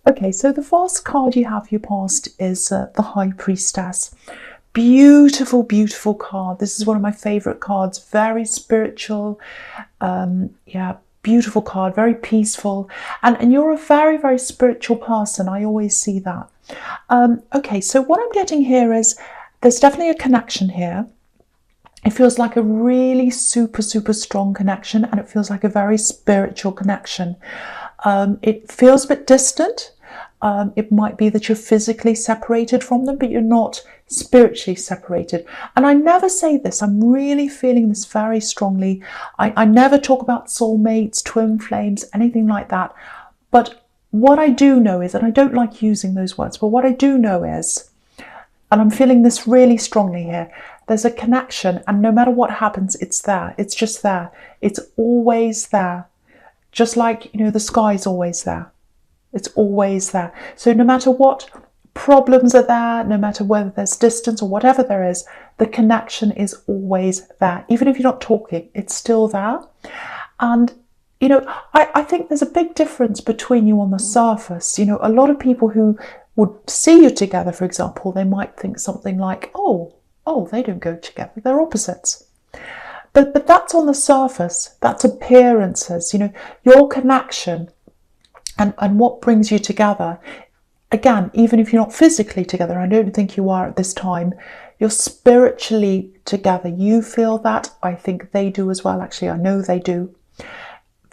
Okay, so the first card you have, your past, is the High Priestess. Beautiful, beautiful card. This is one of my favorite cards. Very spiritual. Yeah, beautiful card. Very peaceful. And you're a very, very spiritual person. I always see that. Okay, so what I'm getting here is there's definitely a connection here. It feels like a really super, super strong connection, and it feels like a very spiritual connection. It feels a bit distant. It might be that you're physically separated from them, but you're not spiritually separated. And I never say this, I'm really feeling this very strongly. I never talk about soulmates, twin flames, anything like that. But what I do know is, and I don't like using those words, but what I do know is, and I'm feeling this really strongly here, there's a connection, and no matter what happens, it's there. It's just there. It's always there. Just like, the sky's always there. It's always there. So no matter what problems are there, no matter whether there's distance or whatever there is, the connection is always there. Even if you're not talking, it's still there. And, I think there's a big difference between you on the surface. A lot of people who would see you together, for example, they might think something like, oh, they don't go together. They're opposites. But that's on the surface. That's appearances. Your connection and what brings you together. Again, even if you're not physically together, I don't think you are at this time, you're spiritually together. You feel that. I think they do as well. Actually, I know they do.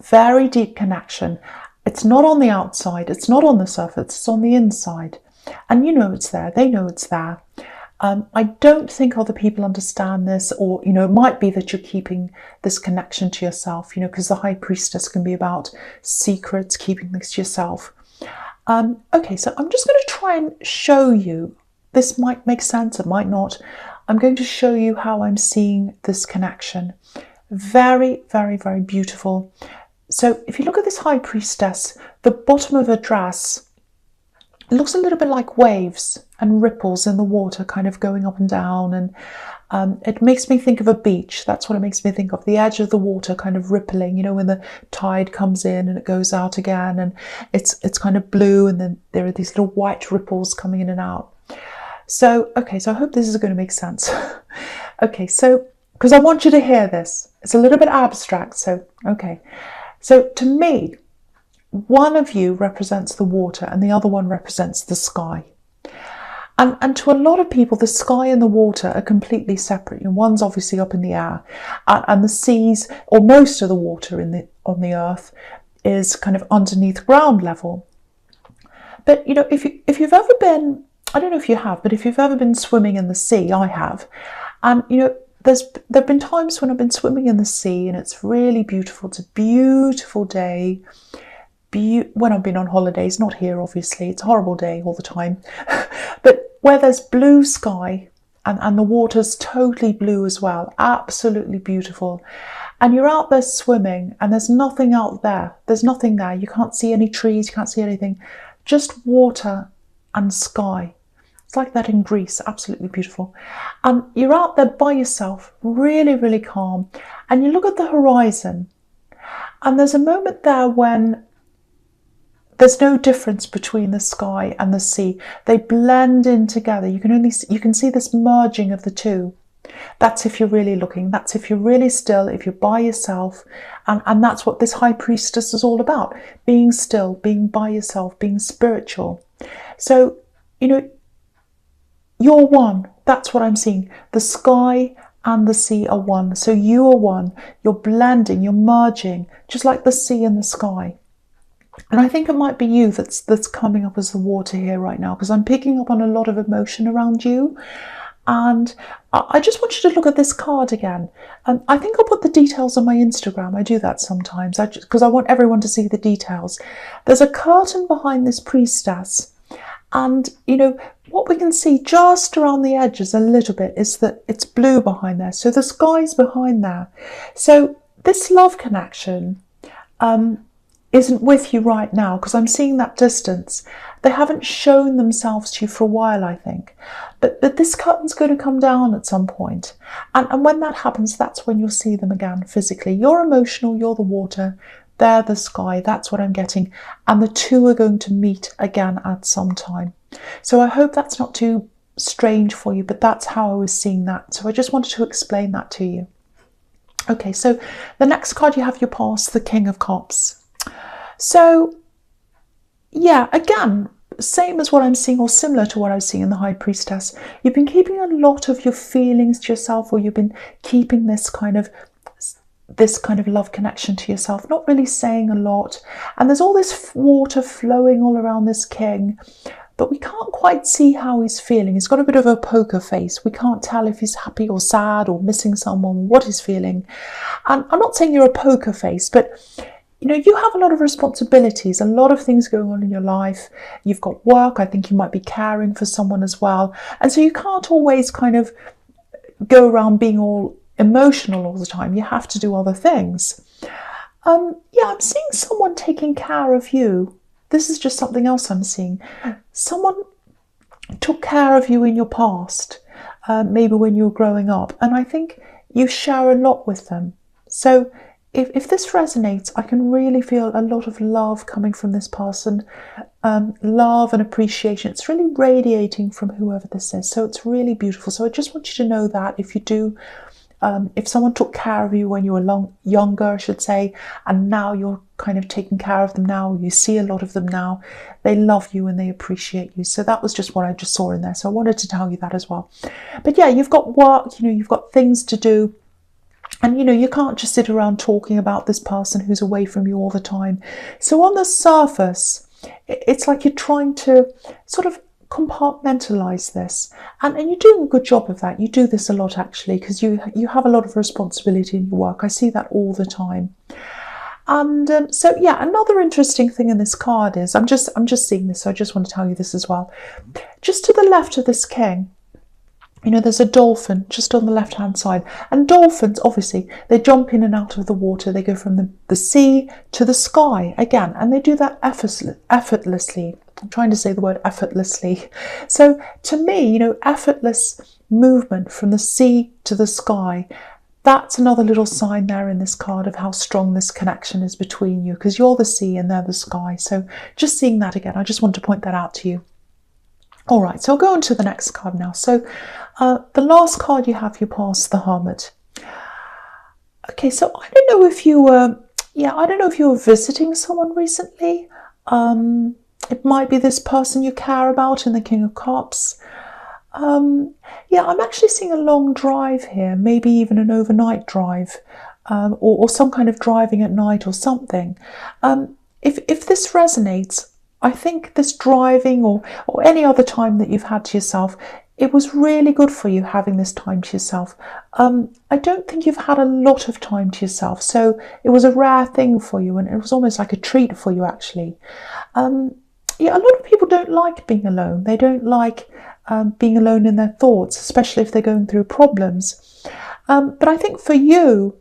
Very deep connection. It's not on the outside. It's not on the surface. It's on the inside. And it's there. They know it's there. I don't think other people understand this, or, it might be that you're keeping this connection to yourself, because the High Priestess can be about secrets, keeping things to yourself. Okay, so I'm just going to try and show you. This might make sense, it might not. I'm going to show you how I'm seeing this connection. Very, very, very beautiful. So if you look at this High Priestess, the bottom of her dress, it looks a little bit like waves and ripples in the water kind of going up and down, and it makes me think of a beach. That's what it makes me think of, the edge of the water kind of rippling, when the tide comes in and it goes out again, and it's kind of blue, and then there are these little white ripples coming in and out. So, okay, so I hope this is going to make sense. Okay, so, because I want you to hear this. It's a little bit abstract, so, okay. So to me, one of you represents the water and the other one represents the sky. And to a lot of people, the sky and the water are completely separate. One's obviously up in the air, and the seas, or most of the water on the earth, is kind of underneath ground level. But if you've ever been, I don't know if you have, but if you've ever been swimming in the sea, I have, and there've been times when I've been swimming in the sea and it's really beautiful. It's a beautiful day. When I've been on holidays, not here obviously, it's a horrible day all the time, but where there's blue sky and the water's totally blue as well, absolutely beautiful, and you're out there swimming and there's nothing out there, there's nothing there, you can't see any trees, you can't see anything, just water and sky. It's like that in Greece, absolutely beautiful. And you're out there by yourself, really, really calm, and you look at the horizon, and there's a moment there when there's no difference between the sky and the sea. They blend in together. You can see this merging of the two. That's if you're really looking. That's if you're really still, if you're by yourself. And that's what this High Priestess is all about. Being still, being by yourself, being spiritual. So, you're one. That's what I'm seeing. The sky and the sea are one. So you are one. You're blending, you're merging, just like the sea and the sky. And I think it might be you that's coming up as the water here right now, because I'm picking up on a lot of emotion around you. And I just want you to look at this card again. I think I'll put the details on my Instagram. I do that sometimes because I want everyone to see the details. There's a curtain behind this priestess. And, what we can see just around the edges a little bit is that it's blue behind there. So the sky's behind there. So this love connection isn't with you right now, because I'm seeing that distance. They haven't shown themselves to you for a while, I think. But this curtain's going to come down at some point. And when that happens, that's when you'll see them again physically. You're emotional, you're the water. They're the sky. That's what I'm getting. And the two are going to meet again at some time. So I hope that's not too strange for you, but that's how I was seeing that. So I just wanted to explain that to you. Okay, so the next card you have your past, the King of Cups. So yeah, again, same as what I'm seeing, or similar to what I was seeing in the High Priestess. You've been keeping a lot of your feelings to yourself, or you've been keeping this kind of love connection to yourself, not really saying a lot. And there's all this water flowing all around this king, but we can't quite see how he's feeling. He's got a bit of a poker face. We can't tell if he's happy or sad or missing someone, what he's feeling. And I'm not saying you're a poker face, but you know, you have a lot of responsibilities, a lot of things going on in your life. You've got work. I think you might be caring for someone as well. And so you can't always kind of go around being all emotional all the time. You have to do other things. Yeah, I'm seeing someone taking care of you. This is just something else I'm seeing. Someone took care of you in your past, maybe when you were growing up. And I think you share a lot with them. So if this resonates, I can really feel a lot of love coming from this person, love and appreciation. It's really radiating from whoever this is. So it's really beautiful. So I just want you to know that if you do, if someone took care of you when you were younger, I should say, and now you're kind of taking care of them now, you see a lot of them now, they love you and they appreciate you. So that was just what I just saw in there. So I wanted to tell you that as well. But yeah, you've got work, you know, you've got things to do. And, you know, you can't just sit around talking about this person who's away from you all the time. So on the surface, it's like you're trying to sort of compartmentalize this. And you're doing a good job of that. You do this a lot, actually, because you have a lot of responsibility in your work. I see that all the time. And so, yeah, another interesting thing in this card is, I'm just seeing this, so I just want to tell you this as well. Just to the left of this king, you know, there's a dolphin just on the left-hand side. And dolphins, obviously, they jump in and out of the water. They go from the sea to the sky again. And they do that effortlessly. I'm trying to say the word effortlessly. So to me, you know, effortless movement from the sea to the sky, that's another little sign there in this card of how strong this connection is between you, because you're the sea and they're the sky. So just seeing that again, I just want to point that out to you. All right, so I'll go on to the next card now. So the last card you have, you pass the Hermit. Okay, so I don't know if you were, I don't know if you were visiting someone recently. It might be this person you care about in the King of Cups. I'm actually seeing a long drive here, maybe even an overnight drive, or some kind of driving at night or something. If this resonates, I think this driving or any other time that you've had to yourself, it was really good for you having this time to yourself. I don't think you've had a lot of time to yourself, so it was a rare thing for you, and it was almost like a treat for you, actually. A lot of people don't like being alone. They don't like being alone in their thoughts, especially if they're going through problems. But I think for you,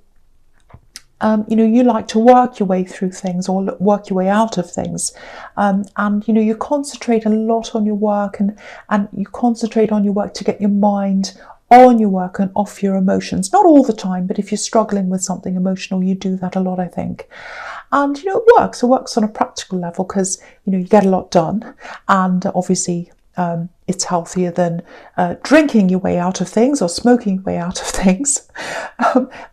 you like to work your way through things or work your way out of things. And, you concentrate a lot on your work and you concentrate on your work to get your mind on your work and off your emotions. Not all the time, but if you're struggling with something emotional, you do that a lot, I think. And, it works. It works on a practical level because, you get a lot done. And obviously, it's healthier than drinking your way out of things or smoking your way out of things.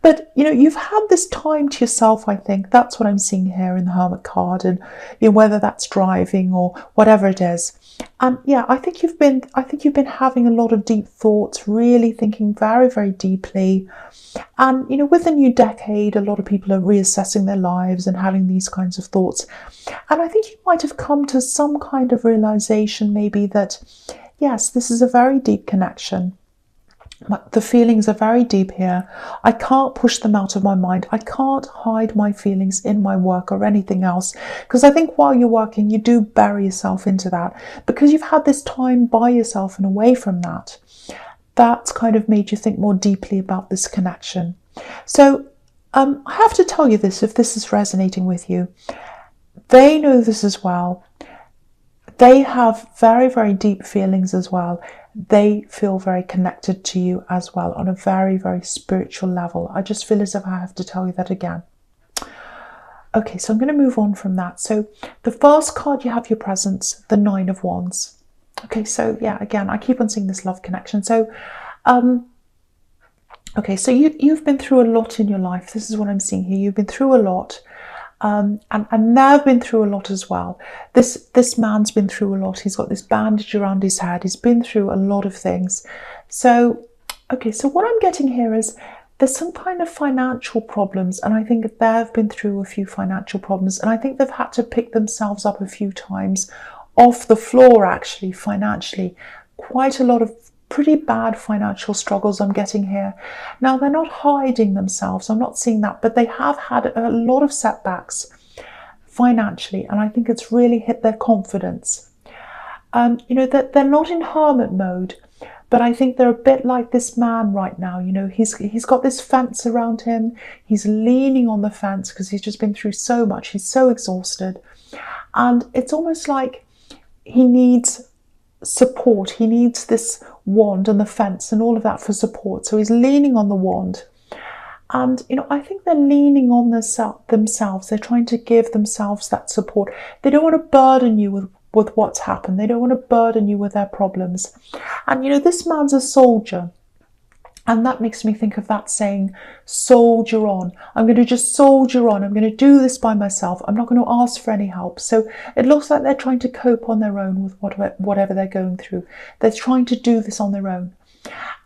But, you've had this time to yourself, I think. That's what I'm seeing here in the Hermit card. And whether that's driving or whatever it is. And I think you've been having a lot of deep thoughts, really thinking very, very deeply. And, with the new decade, a lot of people are reassessing their lives and having these kinds of thoughts. And I think you might have come to some kind of realization maybe that, yes, this is a very deep connection. The feelings are very deep here. I can't push them out of my mind. I can't hide my feelings in my work or anything else. Because I think while you're working, you do bury yourself into that. Because you've had this time by yourself and away from that. That's kind of made you think more deeply about this connection. So I have to tell you this, if this is resonating with you. They know this as well. They have very, very deep feelings as well. They feel very connected to you as well on a very, very spiritual level. I just feel as if I have to tell you that again. Okay, so I'm going to move on from that. So the first card you have your presence, the Nine of Wands. Okay, so yeah, again, I keep on seeing this love connection. So, okay, so you've been through a lot in your life. This is what I'm seeing here. You've been through a lot. And they've been through a lot as well. This man's been through a lot. He's got this bandage around his head. He's been through a lot of things. So, okay, so what I'm getting here is there's some kind of financial problems, and I think they've been through a few financial problems, and I think they've had to pick themselves up a few times off the floor, actually, financially. Quite a lot of pretty bad financial struggles I'm getting here. Now, they're not hiding themselves, I'm not seeing that, but they have had a lot of setbacks financially, and I think it's really hit their confidence. You know, that they're not in hermit mode, but I think they're a bit like this man right now. You know, he's got this fence around him. He's leaning on the fence because he's just been through so much. He's so exhausted. And it's almost like he needs support. He needs this wand and the fence and all of that for support. So he's leaning on the wand. And, you know, I think they're leaning on themselves. They're trying to give themselves that support. They don't want to burden you with what's happened. They don't want to burden you with their problems. And, you know, this man's a soldier. And that makes me think of that saying, soldier on. I'm going to just soldier on. I'm going to do this by myself. I'm not going to ask for any help. So it looks like they're trying to cope on their own with whatever they're going through. They're trying to do this on their own.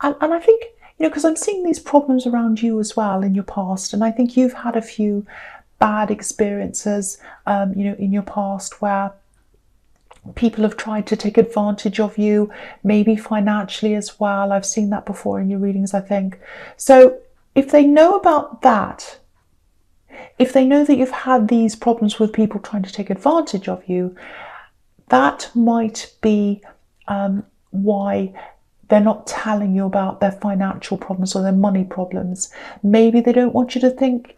And I think, you know, because I'm seeing these problems around you as well in your past. And I think you've had a few bad experiences, you know, in your past where people have tried to take advantage of you, maybe financially as well. I've seen that before in your readings, I think. So if they know about that, if they know that you've had these problems with people trying to take advantage of you, that might be why they're not telling you about their financial problems or their money problems. Maybe they don't want you to think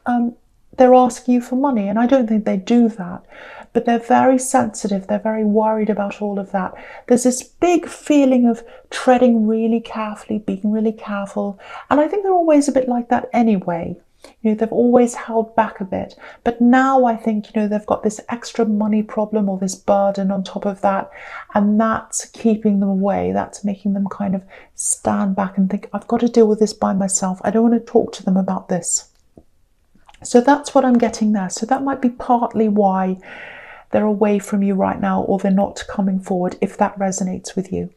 they're asking you for money, and I don't think they do that. But they're very sensitive. They're very worried about all of that. There's this big feeling of treading really carefully, being really careful. And I think they're always a bit like that anyway. You know, they've always held back a bit. But now I think, you know, they've got this extra money problem or this burden on top of that. And that's keeping them away. That's making them kind of stand back and think, I've got to deal with this by myself. I don't want to talk to them about this. So that's what I'm getting there. So that might be partly why they're away from you right now, or they're not coming forward, if that resonates with you.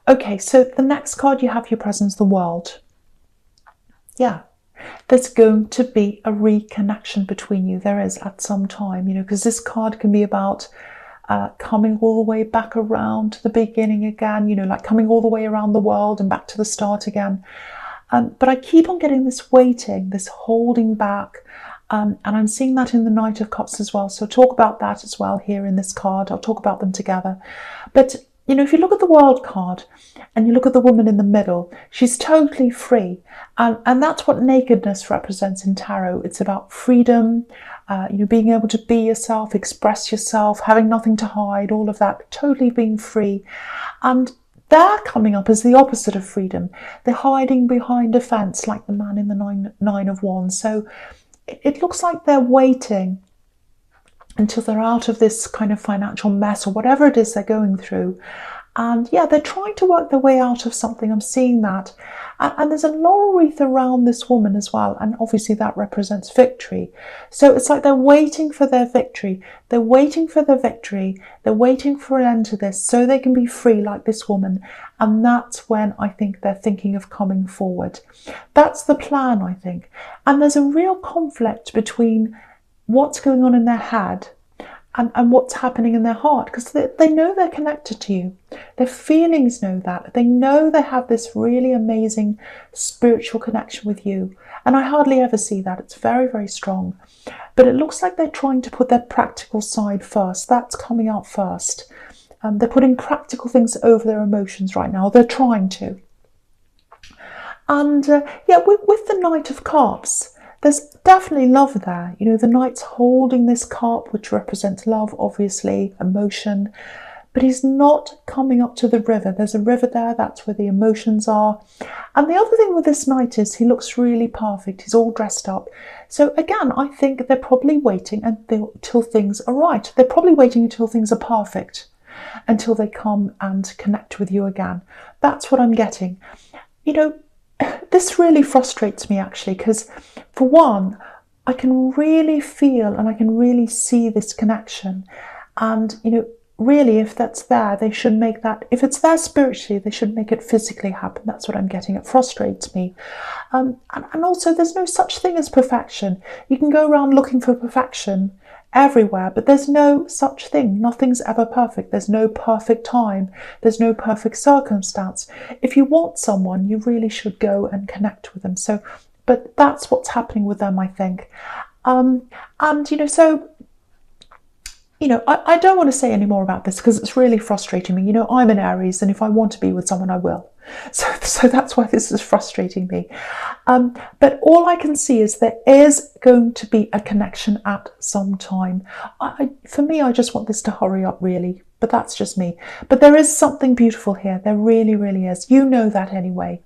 Okay, so the next card you have your presence, the World. Yeah, there's going to be a reconnection between you. There is at some time, you know, because this card can be about coming all the way back around to the beginning again, you know, like coming all the way around the world and back to the start again. But I keep on getting this waiting, this holding back. And I'm seeing that in the Knight of Cups as well. So I'll talk about that as well here in this card. I'll talk about them together. But, you know, if you look at the World card and you look at the woman in the middle, she's totally free. And that's what nakedness represents in tarot. It's about freedom, you know, being able to be yourself, express yourself, having nothing to hide, all of that, totally being free. And they're coming up as the opposite of freedom. They're hiding behind a fence like the man in the Nine of Wands. So it looks like they're waiting until they're out of this kind of financial mess or whatever it is they're going through. And yeah, they're trying to work their way out of something. I'm seeing that. And there's a laurel wreath around this woman as well. And obviously that represents victory. So it's like they're waiting for their victory. They're waiting for their victory. They're waiting for an end to this so they can be free like this woman. And that's when I think they're thinking of coming forward. That's the plan, I think. And there's a real conflict between what's going on in their head and what's happening in their heart, because they know they're connected to you. Their feelings know that. They know they have this really amazing spiritual connection with you. And I hardly ever see that. It's very, very strong. But it looks like they're trying to put their practical side first. That's coming out first. They're putting practical things over their emotions right now. They're trying to. And yeah, with the Knight of Cups, there's definitely love there. You know, the Knight's holding this cup, which represents love, obviously, emotion. but he's not coming up to the river. There's a river there, that's where the emotions are. And the other thing with this knight is he looks really perfect. He's all dressed up. So again, I think they're probably waiting until things are right. They're probably waiting until things are perfect, until they come and connect with you again. That's what I'm getting. You know, this really frustrates me actually, because for one, I can really feel and I can really see this connection. And, you know, really, if that's there, they should make that, if it's there spiritually, they should make it physically happen. That's what I'm getting. It frustrates me. And also, there's no such thing as perfection. You can go around looking for perfection everywhere, but there's no such thing. Nothing's ever perfect. There's no perfect time. There's no perfect circumstance. If you want someone, you really should go and connect with them. So, but that's what's happening with them, I think. And, you know, so, you know, I don't want to say any more about this because it's really frustrating me. You know, I'm an Aries, and if I want to be with someone, I will. So that's why this is frustrating me. But all I can see is there is going to be a connection at some time. For me, I just want this to hurry up, really. But that's just me. But there is something beautiful here. There really, really is. You know that anyway.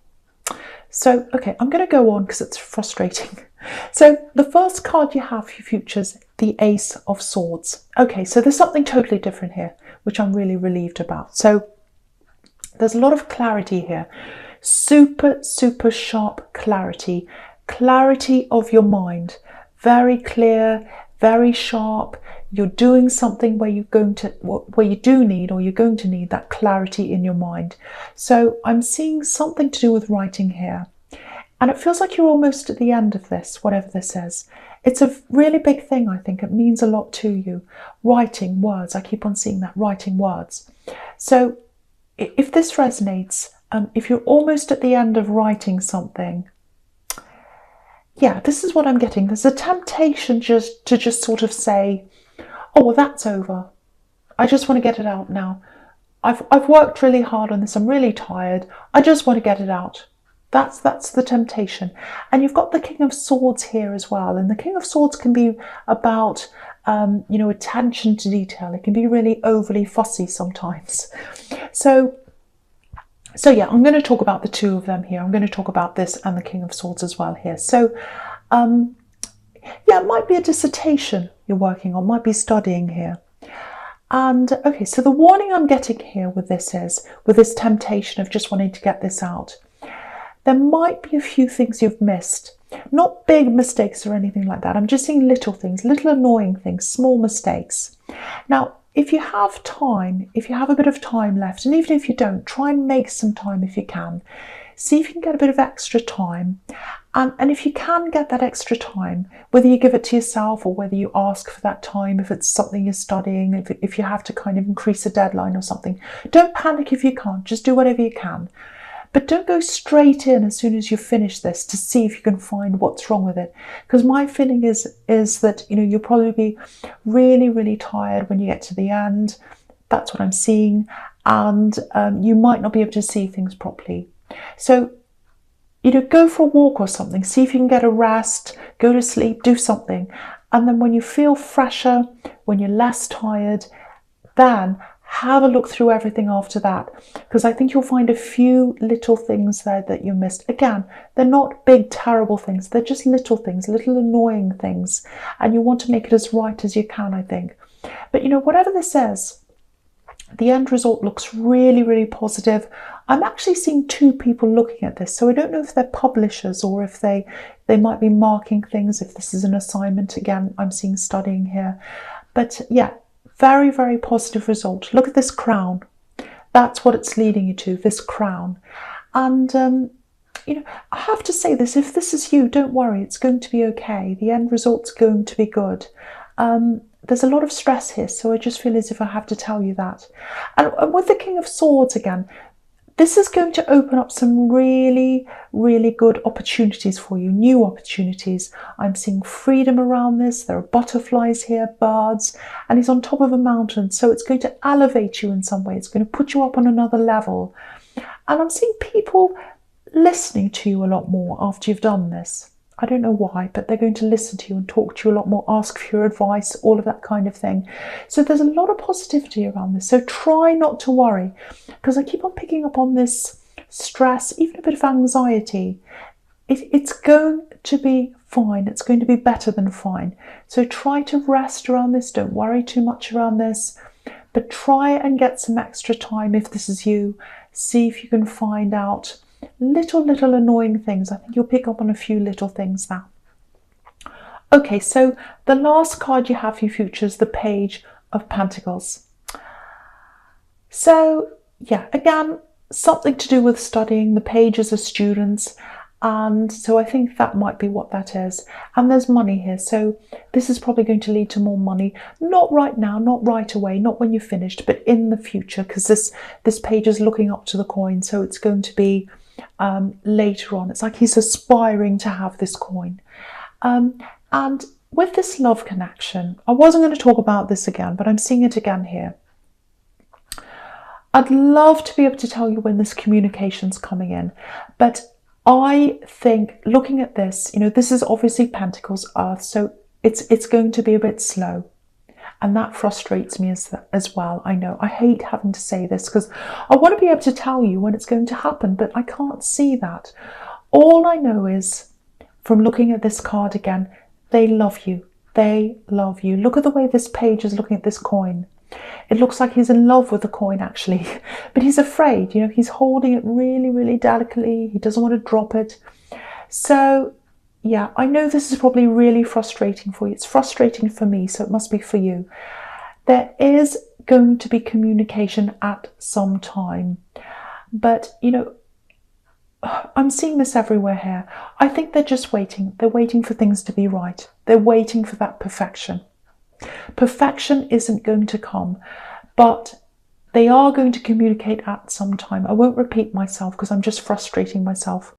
So, okay, I'm going to go on because it's frustrating. So the first card you have for your futures, the Ace of Swords. Okay, so there's something totally different here, which I'm really relieved about. So there's a lot of clarity here. Super, super sharp clarity. Clarity of your mind. Very clear, very sharp. You're doing something where you're going to need that clarity in your mind. So I'm seeing something to do with writing here. And it feels like you're almost at the end of this, whatever this is. It's a really big thing, I think. It means a lot to you. Writing words. I keep on seeing that, writing words. So if this resonates, if you're almost at the end of writing something, yeah, this is what I'm getting. There's a temptation to just sort of say, oh, well, that's over. I just want to get it out now. I've worked really hard on this. I'm really tired. I just want to get it out. That's the temptation. And you've got the King of Swords here as well. And the King of Swords can be about, you know, attention to detail. It can be really overly fussy sometimes. So yeah, I'm going to talk about the two of them here. I'm going to talk about this and the King of Swords as well here. So, yeah, it might be a dissertation you're working on, might be studying here. And okay, so the warning I'm getting here with this is, with this temptation of just wanting to get this out, there might be a few things you've missed. Not big mistakes or anything like that. I'm just seeing little things, little annoying things, small mistakes. Now, if you have time, if you have a bit of time left, and even if you don't, try and make some time if you can. See if you can get a bit of extra time. And if you can get that extra time, whether you give it to yourself or whether you ask for that time, if it's something you're studying, if you have to kind of increase a deadline or something, don't panic if you can't. Just do whatever you can. But don't go straight in as soon as you finish this to see if you can find what's wrong with it. Because my feeling is that, you know, you'll probably be really, really tired when you get to the end. That's what I'm seeing. And you might not be able to see things properly. So, you know, go for a walk or something. See if you can get a rest, go to sleep, do something. And then when you feel fresher, when you're less tired, then have a look through everything after that, because I think you'll find a few little things there that you missed. Again, they're not big, terrible things. They're just little things, little annoying things. And you want to make it as right as you can, I think. But, you know, whatever this is, the end result looks really, really positive. I'm actually seeing two people looking at this. So I don't know if they're publishers or if they might be marking things, if this is an assignment. Again, I'm seeing studying here. But yeah, very, very positive result. Look at this crown. That's what it's leading you to, this crown. And, you know, I have to say this, if this is you, don't worry, it's going to be okay. The end result's going to be good. There's a lot of stress here, so I just feel as if I have to tell you that. And with the King of Swords again, this is going to open up some really, really good opportunities for you, new opportunities. I'm seeing freedom around this. There are butterflies here, birds, and he's on top of a mountain. So it's going to elevate you in some way. It's going to put you up on another level. And I'm seeing people listening to you a lot more after you've done this. I don't know why, but they're going to listen to you and talk to you a lot more, ask for your advice, all of that kind of thing. So there's a lot of positivity around this. So try not to worry, because I keep on picking up on this stress, even a bit of anxiety. It's going to be fine. It's going to be better than fine. So try to rest around this. Don't worry too much around this, but try and get some extra time if this is you. See if you can find out little annoying things. I think you'll pick up on a few little things now. Okay, so the last card you have for your future is the Page of Pentacles. So yeah, again, something to do with studying. The pages are students, and so I think that might be what that is. And there's money here, so this is probably going to lead to more money. Not right now, not right away, not when you're finished, but in the future, because this page is looking up to the coin, so it's going to be later on. It's like he's aspiring to have this coin. And with this love connection, I wasn't going to talk about this again, but I'm seeing it again here. I'd love to be able to tell you when this communication's coming in, but I think looking at this, you know, this is obviously Pentacles, Earth, so it's going to be a bit slow. And that frustrates me as well. I know, I hate having to say this because I want to be able to tell you when it's going to happen, but I can't see that. All I know is, from looking at this card again, they love you. They love you. Look at the way this page is looking at this coin. It looks like he's in love with the coin, actually, but he's afraid. You know, he's holding it really delicately. He doesn't want to drop it. So yeah, I know this is probably really frustrating for you. It's frustrating for me, so it must be for you. There is going to be communication at some time, but you know, I'm seeing this everywhere here. I think they're just waiting. They're waiting for things to be right. They're waiting for that perfection. Perfection isn't going to come, but they are going to communicate at some time. I won't repeat myself because I'm just frustrating myself.